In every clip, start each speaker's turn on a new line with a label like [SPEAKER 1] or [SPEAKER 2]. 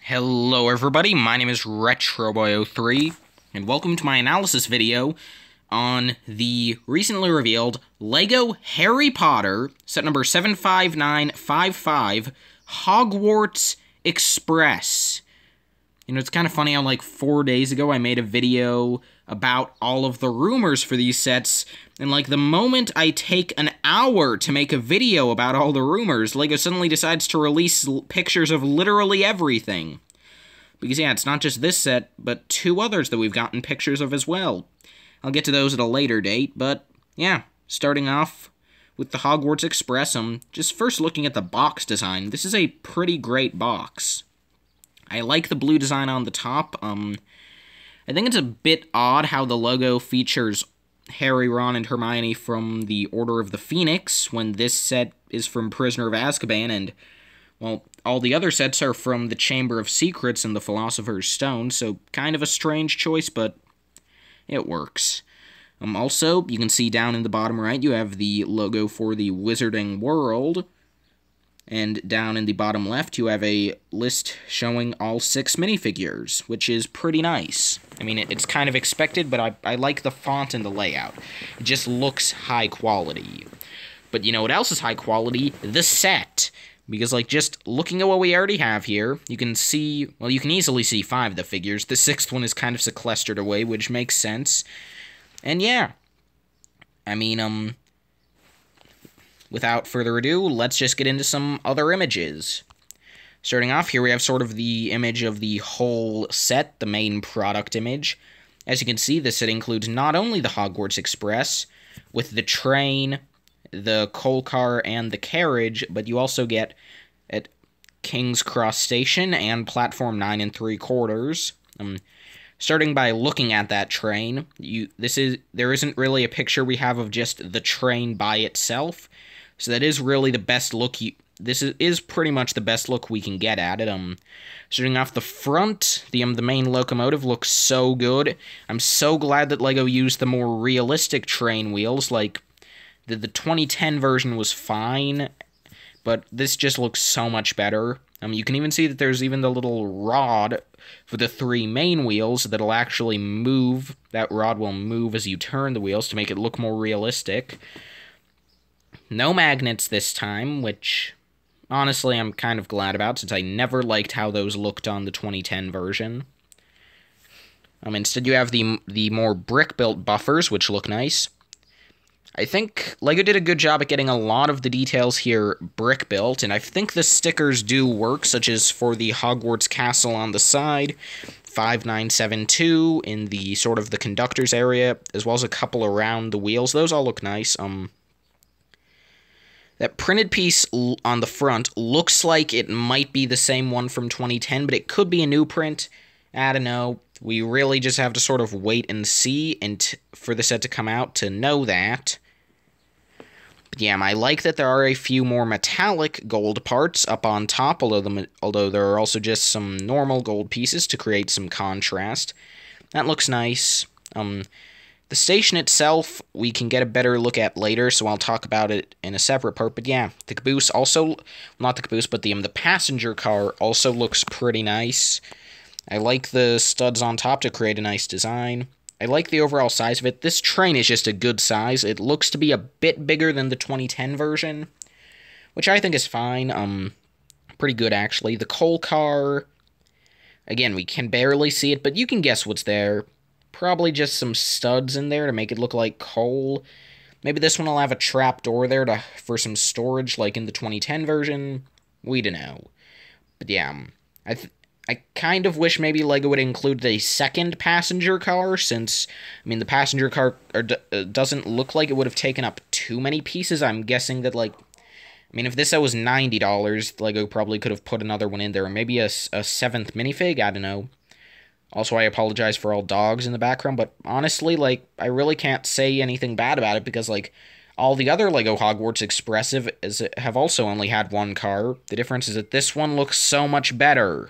[SPEAKER 1] Hello everybody, my name is RetroBoy03, and welcome to my analysis video on the recently revealed LEGO Harry Potter, set number 75955, Hogwarts Express. You know, it's kind of funny how, like, 4 days ago I made a video about all of the rumors for these sets, and, like, the moment I take an hour to make a video about all the rumors, LEGO suddenly decides to release pictures of literally everything. Because, yeah, it's not just this set, but two others that we've gotten pictures of as well. I'll get to those at a later date, but, yeah, starting off with the Hogwarts Express, just first looking at the box design, this is a pretty great box. I like the blue design on the top. I think it's a bit odd how the logo features Harry, Ron, and Hermione from the Order of the Phoenix, when this set is from Prisoner of Azkaban, and, well, all the other sets are from the Chamber of Secrets and the Philosopher's Stone, so kind of a strange choice, but it works. Also, you can see down in the bottom right, you have the logo for the Wizarding World, and down in the bottom left, you have a list showing all 6 minifigures, which is pretty nice. I mean, it's kind of expected, but I like the font and the layout. It just looks high quality. But you know what else is high quality? The set. Because, like, just looking at what we already have here, you can see, well, you can easily see 5 of the figures. The 6th one is kind of sequestered away, which makes sense. And yeah, I mean, without further ado, let's just get into some other images. Starting off, here we have sort of the image of the whole set, the main product image. As you can see, this set includes not only the Hogwarts Express, with the train, the coal car, and the carriage, but you also get at King's Cross Station and Platform 9 3/4. Starting by looking at that train, there isn't really a picture we have of just the train by itself, so that is really the best look. This is pretty much the best look we can get at it. Starting off the front, the main locomotive looks so good. I'm so glad that LEGO used the more realistic train wheels. Like, the 2010 version was fine, but this just looks so much better. You can even see that there's even the little rod for the 3 main wheels that'll actually move. That rod will move as you turn the wheels to make it look more realistic. No magnets this time, which, honestly, I'm kind of glad about, since I never liked how those looked on the 2010 version. Instead, you have the more brick-built buffers, which look nice. I think LEGO did a good job at getting a lot of the details here brick-built, and I think the stickers do work, such as for the Hogwarts Castle on the side, 5972 in the sort of the conductor's area, as well as a couple around the wheels. Those all look nice. That printed piece on the front looks like it might be the same one from 2010, but it could be a new print. I don't know. We really just have to sort of wait and see for the set to come out to know that. But yeah, I like that there are a few more metallic gold parts up on top, although there are also just some normal gold pieces to create some contrast. That looks nice. The station itself, we can get a better look at later, so I'll talk about it in a separate part. But yeah, the caboose also, not the caboose, but the passenger car also looks pretty nice. I like the studs on top to create a nice design. I like the overall size of it. This train is just a good size. It looks to be a bit bigger than the 2010 version, which I think is fine. Pretty good, actually. The coal car, again, we can barely see it, but you can guess what's there. Probably just some studs in there to make it look like coal. Maybe this one will have a trap door there for some storage, like in the 2010 version. We don't know. But yeah, I kind of wish maybe LEGO would include a second passenger car, since, I mean, the passenger car doesn't look like it would have taken up too many pieces. I'm guessing that, like, I mean, if this set was $90, LEGO probably could have put another one in there, or maybe a 7th minifig, I don't know. Also, I apologize for all dogs in the background, but honestly, like, I really can't say anything bad about it, because, like, all the other LEGO Hogwarts Express have also only had one car. The difference is that this one looks so much better.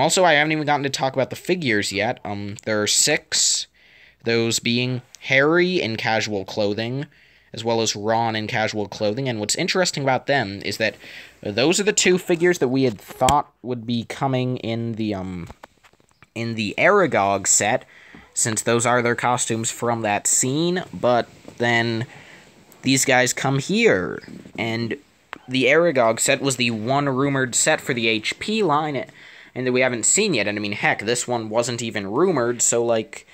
[SPEAKER 1] Also, I haven't even gotten to talk about the figures yet. There are 6, those being Harry in casual clothing, as well as Ron in casual clothing. And what's interesting about them is that those are the two figures that we had thought would be coming in the Aragog set, since those are their costumes from that scene. But then these guys come here, and the Aragog set was the one rumored set for the HP line, and that we haven't seen yet. And I mean, heck, this one wasn't even rumored, so, like,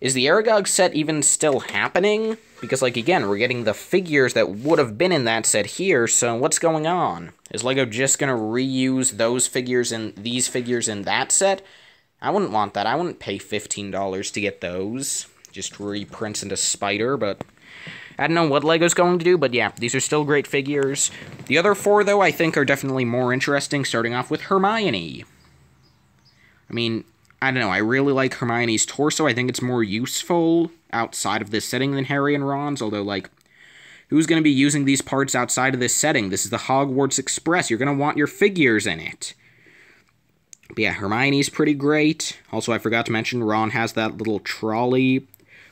[SPEAKER 1] is the Aragog set even still happening? Because, like, again, we're getting the figures that would have been in that set here, so what's going on? Is LEGO just gonna reuse those figures and these figures in that set? I wouldn't want that. I wouldn't pay $15 to get those. Just reprints into Spider, but I don't know what LEGO's going to do, but yeah, these are still great figures. The other four, though, I think are definitely more interesting, starting off with Hermione. I mean, I don't know, I really like Hermione's torso. I think it's more useful outside of this setting than Harry and Ron's, although, like, who's going to be using these parts outside of this setting? This is the Hogwarts Express. You're going to want your figures in it. But yeah, Hermione's pretty great. Also, I forgot to mention, Ron has that little trolley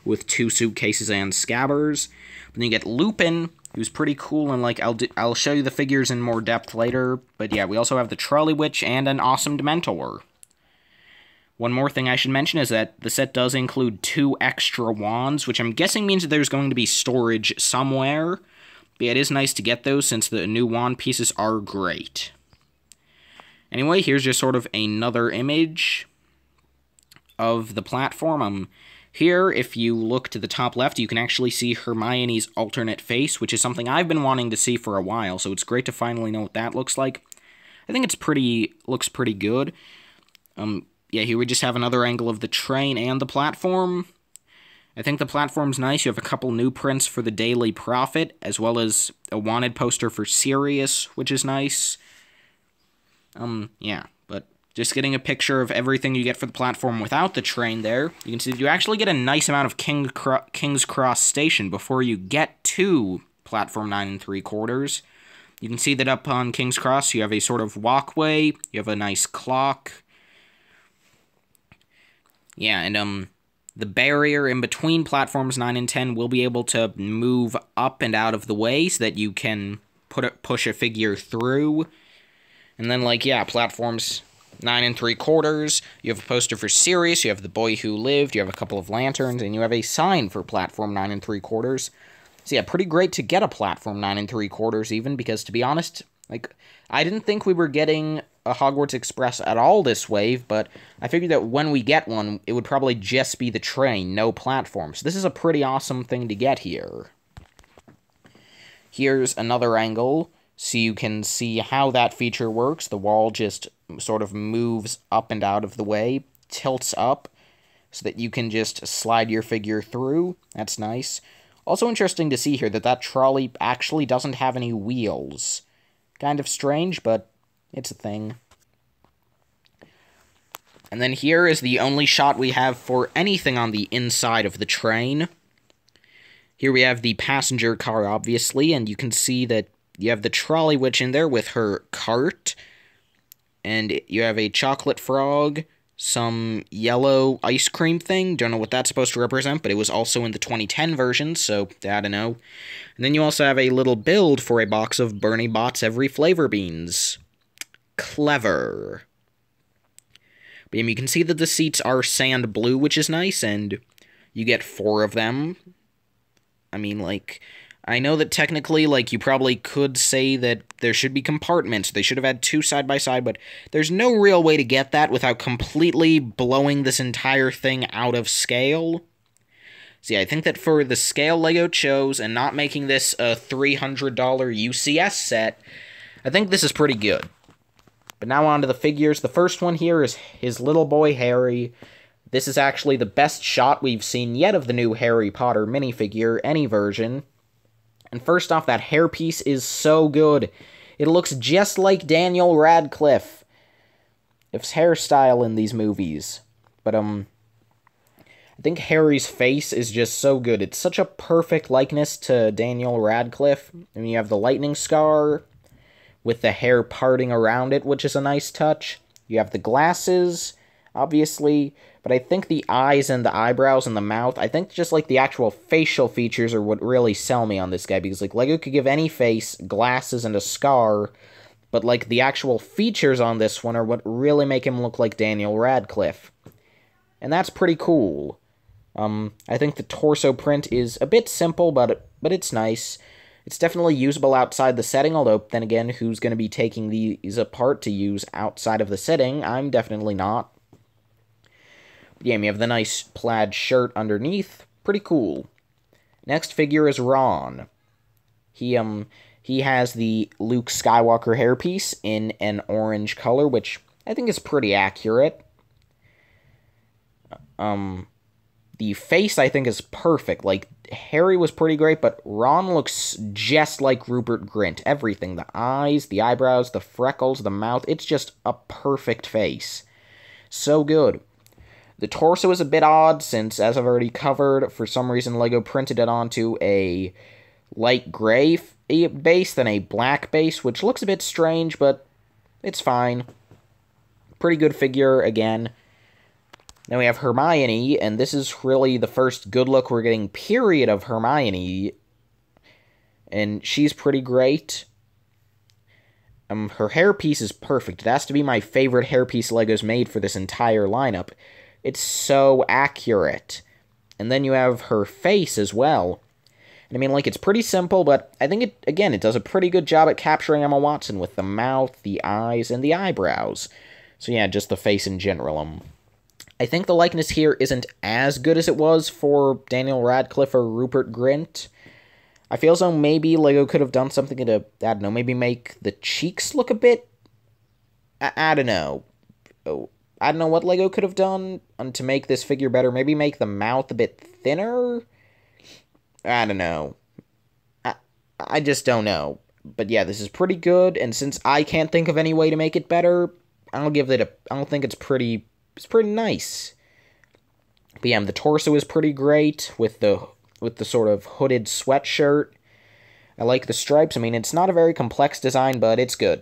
[SPEAKER 1] with 2 suitcases and scabbers. But then you get Lupin, who's pretty cool, and, like, I'll show you the figures in more depth later. But yeah, we also have the Trolley Witch and an awesome Dementor. One more thing I should mention is that the set does include 2 extra wands, which I'm guessing means that there's going to be storage somewhere. But yeah, it is nice to get those, since the new wand pieces are great. Anyway, here's just sort of another image of the platform. Here, if you look to the top left, you can actually see Hermione's alternate face, which is something I've been wanting to see for a while, so it's great to finally know what that looks like. I think looks pretty good. Yeah, here we just have another angle of the train and the platform. I think the platform's nice. You have a couple new prints for the Daily Prophet, as well as a wanted poster for Sirius, which is nice. Yeah, but just getting a picture of everything you get for the platform without the train there, you can see that you actually get a nice amount of King's Cross Station before you get to platform 9 3/4. You can see that up on King's Cross, you have a sort of walkway, you have a nice clock. Yeah, and, the barrier in between platforms 9 and 10 will be able to move up and out of the way so that you can push a figure through. And then, like, yeah, platforms 9 3/4, you have a poster for Sirius, you have the Boy Who Lived, you have a couple of lanterns, and you have a sign for platform 9 3/4. So yeah, pretty great to get a platform 9 3/4 even, because to be honest, like, I didn't think we were getting a Hogwarts Express at all this wave, but I figured that when we get one, it would probably just be the train, no platform. So this is a pretty awesome thing to get here. Here's another angle, so you can see how that feature works. The wall just sort of moves up and out of the way, tilts up, so that you can just slide your figure through. That's nice. Also interesting to see here that that trolley actually doesn't have any wheels. Kind of strange, but it's a thing. And then here is the only shot we have for anything on the inside of the train. Here we have the passenger car, obviously, and you can see that you have the Trolley Witch in there with her cart, and you have a chocolate frog, some yellow ice cream thing, don't know what that's supposed to represent, but it was also in the 2010 version, so I don't know. And then you also have a little build for a box of Bernie Bott's Every Flavor Beans. Clever. But you can see that the seats are sand blue, which is nice, and you get 4 of them. I mean, like, I know that technically, like, you probably could say that there should be compartments. They should have had 2 side by side, but there's no real way to get that without completely blowing this entire thing out of scale. See, I think that for the scale LEGO chose and not making this a $300 UCS set, I think this is pretty good. But now on to the figures. The first one here is his little boy Harry. This is actually the best shot we've seen yet of the new Harry Potter minifigure, any version. And first off, that hairpiece is so good. It looks just like Daniel Radcliffe. His hairstyle in these movies. But, I think Harry's face is just so good. It's such a perfect likeness to Daniel Radcliffe. And you have the lightning scar with the hair parting around it, which is a nice touch. You have the glasses. obviously, but I think the eyes and the eyebrows and the mouth, I think just, like, the actual facial features are what really sell me on this guy, because, like, LEGO could give any face glasses and a scar, but, like, the actual features on this one are what really make him look like Daniel Radcliffe. And that's pretty cool. I think the torso print is a bit simple, but it's nice. It's definitely usable outside the setting, although, then again, who's going to be taking these apart to use outside of the setting? I'm definitely not. Yeah, we have the nice plaid shirt underneath. Pretty cool. Next figure is Ron. He has the Luke Skywalker hairpiece in an orange color, which I think is pretty accurate. The face, I think, is perfect. Like, Harry was pretty great, but Ron looks just like Rupert Grint. Everything. The eyes, the eyebrows, the freckles, the mouth. It's just a perfect face. So good. The torso is a bit odd, since, as I've already covered, for some reason LEGO printed it onto a light gray base than a black base, which looks a bit strange, but it's fine. Pretty good figure, again. Then we have Hermione, and this is really the first good look we're getting, period, of Hermione. And she's pretty great. Her hairpiece is perfect. It has to be my favorite hairpiece LEGO's made for this entire lineup. It's so accurate. And then you have her face as well. And I mean, like, it's pretty simple, but I think it does a pretty good job at capturing Emma Watson with the mouth, the eyes, and the eyebrows. So yeah, just the face in general. I think the likeness here isn't as good as it was for Daniel Radcliffe or Rupert Grint. I feel as though maybe LEGO could have done something to, I don't know, maybe make the cheeks look a bit... I don't know. I don't know what LEGO could have done to make this figure better. Maybe make the mouth a bit thinner? I don't know. I just don't know. But yeah, this is pretty good, and since I can't think of any way to make it better, I'll give it a... I don't think it's pretty nice. But yeah, the torso is pretty great with the sort of hooded sweatshirt. I like the stripes. I mean, it's not a very complex design, but it's good.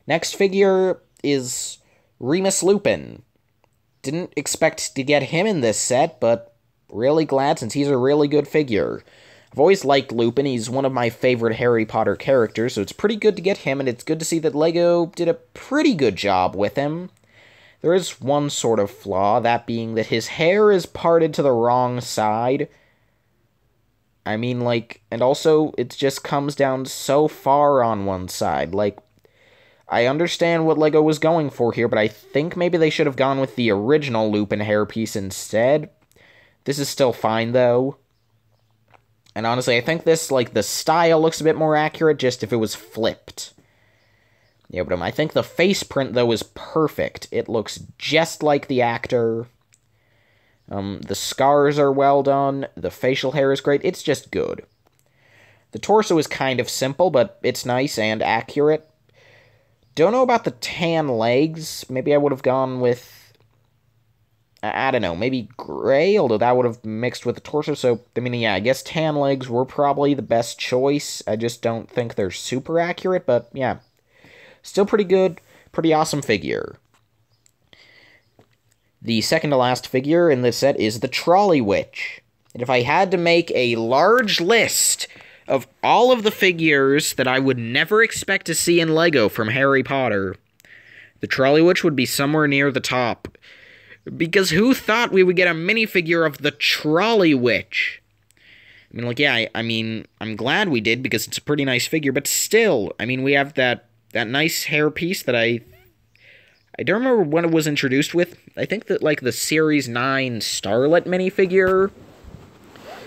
[SPEAKER 1] Next figure is Remus Lupin. Didn't expect to get him in this set, but really glad since he's a really good figure. I've always liked Lupin. He's one of my favorite Harry Potter characters, so it's pretty good to get him, and it's good to see that LEGO did a pretty good job with him. There is one sort of flaw, that being that his hair is parted to the wrong side. I mean, like, and also, it just comes down so far on one side. Like, I understand what LEGO was going for here, but I think maybe they should have gone with the original Lupin hairpiece instead. This is still fine, though. And honestly, I think this, like, the style looks a bit more accurate just if it was flipped. Yeah, but I think the face print, though, is perfect. It looks just like the actor. The scars are well done. The facial hair is great. It's just good. The torso is kind of simple, but it's nice and accurate. Don't know about the tan legs. Maybe I would have gone with... I don't know, maybe gray, although that would have mixed with the torso. So, I mean, yeah, I guess tan legs were probably the best choice. I just don't think they're super accurate, but yeah. Still pretty good, pretty awesome figure. The second to last figure in this set is the Trolley Witch. And if I had to make a large list of all of the figures that I would never expect to see in LEGO from Harry Potter, the Trolley Witch would be somewhere near the top. Because who thought we would get a minifigure of the Trolley Witch? I mean, like, yeah, I mean, I'm glad we did because it's a pretty nice figure, but still, I mean, we have that nice hairpiece that I don't remember when it was introduced with. I think that, like, the Series 9 Starlet minifigure.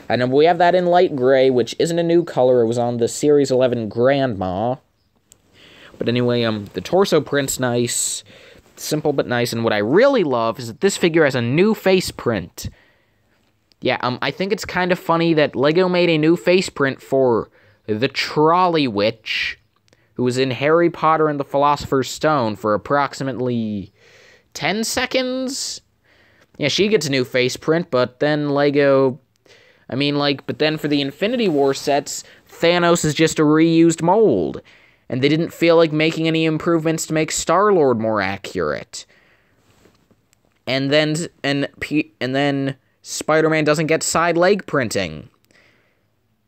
[SPEAKER 1] I know we have that in light gray, which isn't a new color. It was on the Series 11 Grandma. But anyway, the torso print's nice. Simple but nice. And what I really love is that this figure has a new face print. Yeah, I think it's kind of funny that LEGO made a new face print for the Trolley Witch, who was in Harry Potter and the Philosopher's Stone for approximately 10 seconds? Yeah, she gets a new face print, but then LEGO... I mean, like, but then for the Infinity War sets, Thanos is just a reused mold. And they didn't feel like making any improvements to make Star-Lord more accurate. And then Spider-Man doesn't get side leg printing.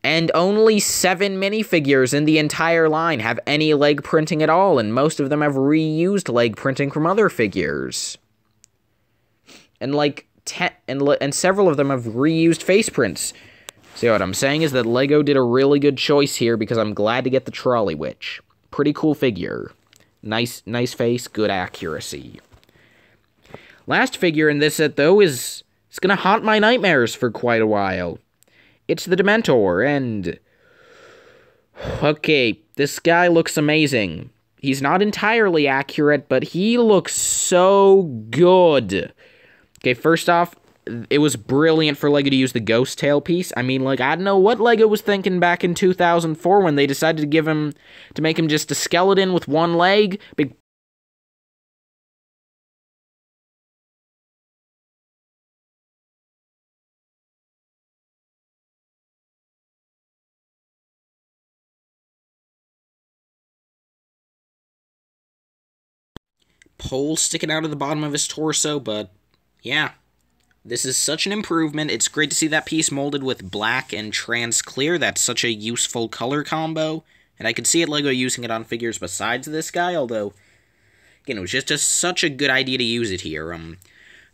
[SPEAKER 1] And only 7 minifigures in the entire line have any leg printing at all, and most of them have reused leg printing from other figures. And and several of them have reused face prints. So what I'm saying is that LEGO did a really good choice here, because I'm glad to get the Trolley Witch. Pretty cool figure. Nice face, good accuracy. Last figure in this set, though, it's gonna haunt my nightmares for quite a while. It's the Dementor, and... Okay, this guy looks amazing. He's not entirely accurate, but he looks so good. Okay, first off, it was brilliant for LEGO to use the ghost tail piece. I mean, like, I don't know what LEGO was thinking back in 2004 when they decided to make him just a skeleton with one leg. Big pole sticking out of the bottom of his torso, but yeah. This is such an improvement. It's great to see that piece molded with black and trans clear. That's such a useful color combo. And I could see LEGO using it on figures besides this guy, although, again, it was just such a good idea to use it here.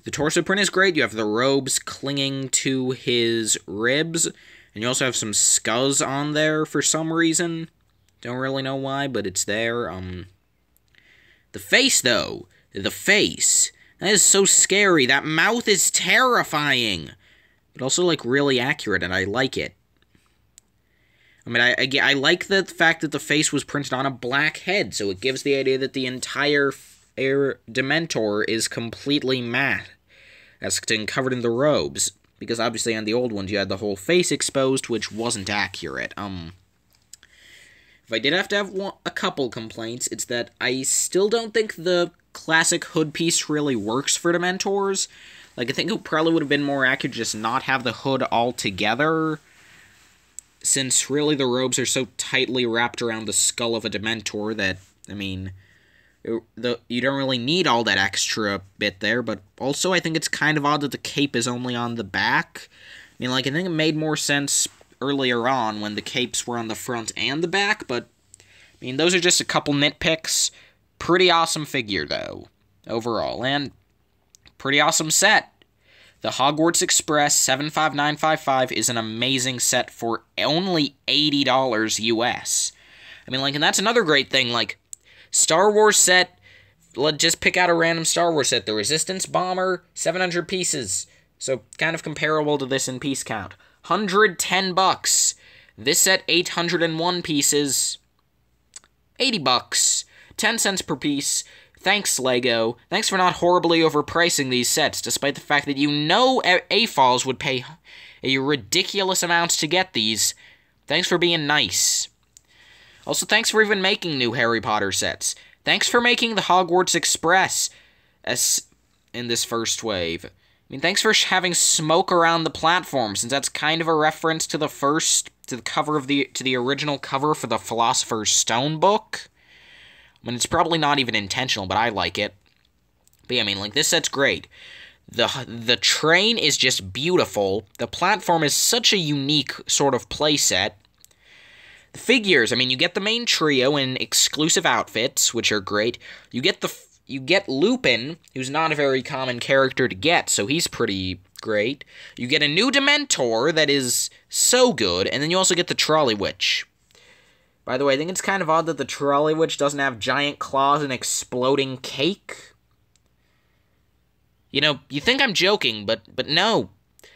[SPEAKER 1] The torso print is great. You have the robes clinging to his ribs, and you also have some scuzz on there for some reason. Don't really know why, but it's there. The face, though. The face. That is so scary. That mouth is terrifying. But also, like, really accurate, and I like it. I mean, I like the fact that the face was printed on a black head, so it gives the idea that the entire Dementor is completely matte, as covered in the robes. Because obviously on the old ones you had the whole face exposed, which wasn't accurate. If I did have to have a couple complaints, it's that I still don't think the classic hood piece really works for Dementors. Like, I think it probably would have been more accurate to just not have the hood all together, since really the robes are so tightly wrapped around the skull of a Dementor that, I mean, you don't really need all that extra bit there, but also I think it's kind of odd that the cape is only on the back. I mean, like, I think it made more sense earlier on when the capes were on the front and the back, but, I mean, those are just a couple nitpicks. Pretty awesome figure, though, overall, and pretty awesome set. The Hogwarts Express 75955 is an amazing set for only $80 US. I mean, like, and that's another great thing, like, Star Wars set, let's just pick out a random Star Wars set. The Resistance Bomber, 700 pieces, so kind of comparable to this in piece count. $110. This set, 801 pieces, $80. 10 cents per piece. Thanks, LEGO. Thanks for not horribly overpricing these sets, despite the fact that you know AFOLs would pay a ridiculous amount to get these. Thanks for being nice. Also, thanks for even making new Harry Potter sets. Thanks for making the Hogwarts Express in this first wave. I mean, thanks for having smoke around the platform, since that's kind of a reference to the cover of the original cover for the Philosopher's Stone book. I mean, it's probably not even intentional, but I like it. But yeah, I mean, like, this set's great. The train is just beautiful. The platform is such a unique sort of playset. The figures, I mean, you get the main trio in exclusive outfits, which are great. You get Lupin, who's not a very common character to get, so he's pretty great. You get a new Dementor that is so good, and then you also get the Trolley Witch. By the way, I think it's kind of odd that the Trolley Witch doesn't have giant claws and exploding cake. You know, you think I'm joking, but no.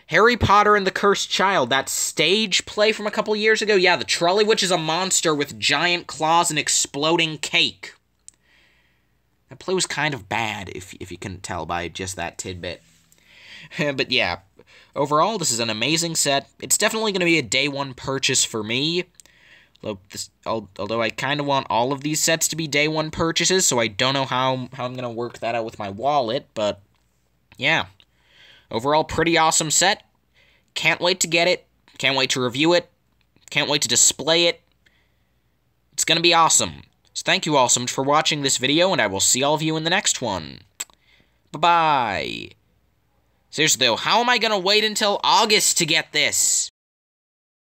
[SPEAKER 1] Harry Potter and the Cursed Child, that stage play from a couple years ago, yeah, the Trolley Witch is a monster with giant claws and exploding cake. That play was kind of bad, if you can tell by just that tidbit. But yeah, overall, this is an amazing set. It's definitely going to be a day one purchase for me. Although I kind of want all of these sets to be day one purchases, so I don't know how I'm going to work that out with my wallet, but yeah. Overall, pretty awesome set. Can't wait to get it. Can't wait to review it. Can't wait to display it. It's going to be awesome. So thank you all so much for watching this video, and I will see all of you in the next one. Bye-bye. Seriously though, how am I gonna wait until August to get this?